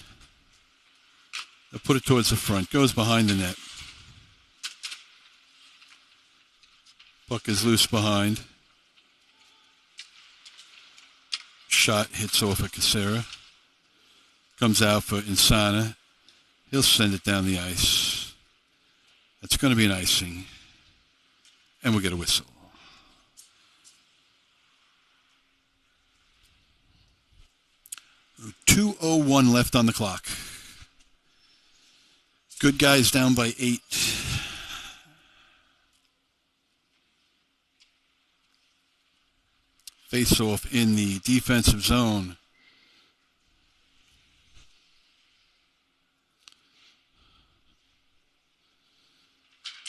Speaker 1: They'll put it towards the front. Goes behind the net. Puck is loose behind. Shot hits off at Casera. Comes out for Insana. He'll send it down the ice. That's going to be an icing. And we'll get a whistle. .201 left on the clock. Good Guys down by 8. Face-off in the defensive zone.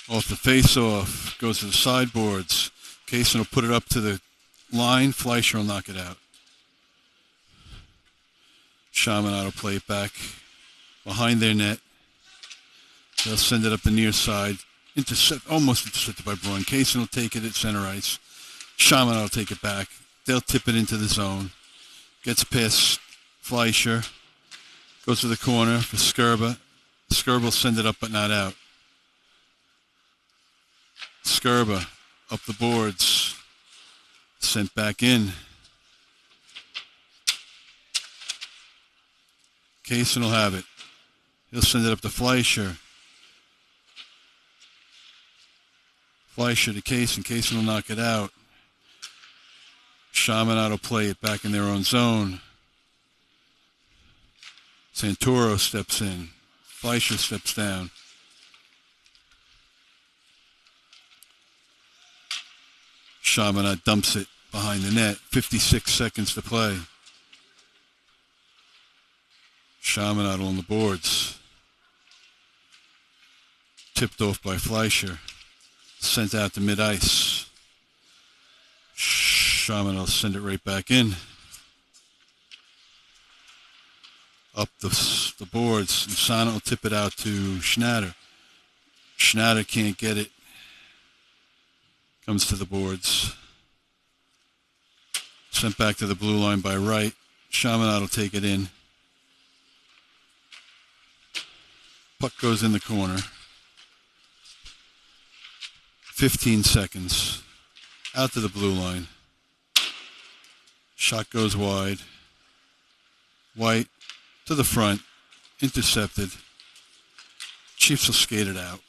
Speaker 1: Off the face-off, goes to the sideboards. Kasin will put it up to the line. Fleischer will knock it out. Chaminade will play it back behind their net. They'll send it up the near side. Almost intercepted by Braun. Kasin will take it at center ice. Chaminade will take it back. They'll tip it into the zone. Gets past Fleischer. Goes to the corner for Skirba. Skirba will send it up but not out. Skirba up the boards. Sent back in. Kasin will have it. He'll send it up to Fleischer. Fleischer to Kasin. Kasin will knock it out. Chaminade will play it back in their own zone. Santoro steps in. Fleischer steps down. Chaminade dumps it behind the net. 56 seconds to play. Chaminade on the boards. Tipped off by Fleischer. Sent out to mid-ice. Chaminade will send it right back in. Up the boards. Insana will tip it out to Schneider. Schneider can't get it. Comes to the boards. Sent back to the blue line by Wright. Chaminade will take it in. Puck goes in the corner. 15 seconds. Out to the blue line. Shot goes wide. White to the front. Intercepted. Chiefs will skate it out.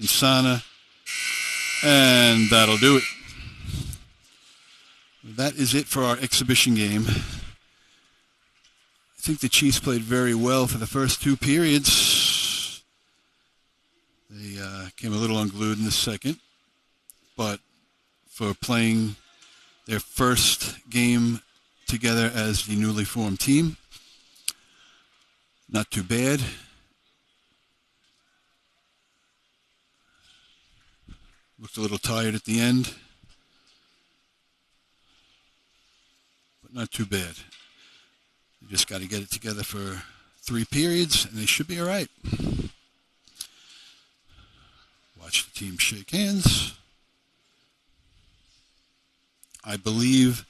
Speaker 1: Insana. And that'll do it. That is it for our exhibition game. I think the Chiefs played very well for the first two periods. came a little unglued in the second, but for playing their first game together as the newly formed team, not too bad. Looked a little tired at the end, but not too bad. You just got to get it together for 3 periods, and they should be all right. Watch the team shake hands. I believe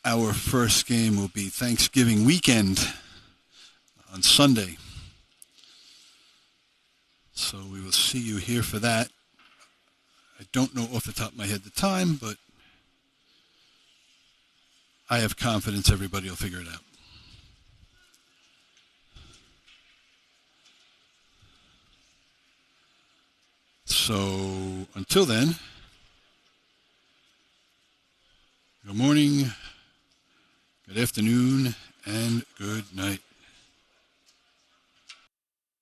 Speaker 1: our first game will be Thanksgiving weekend on Sunday. So we will see you here for that. I don't know off the top of my head the time, but I have confidence everybody will figure it out. So until then, good morning, good afternoon,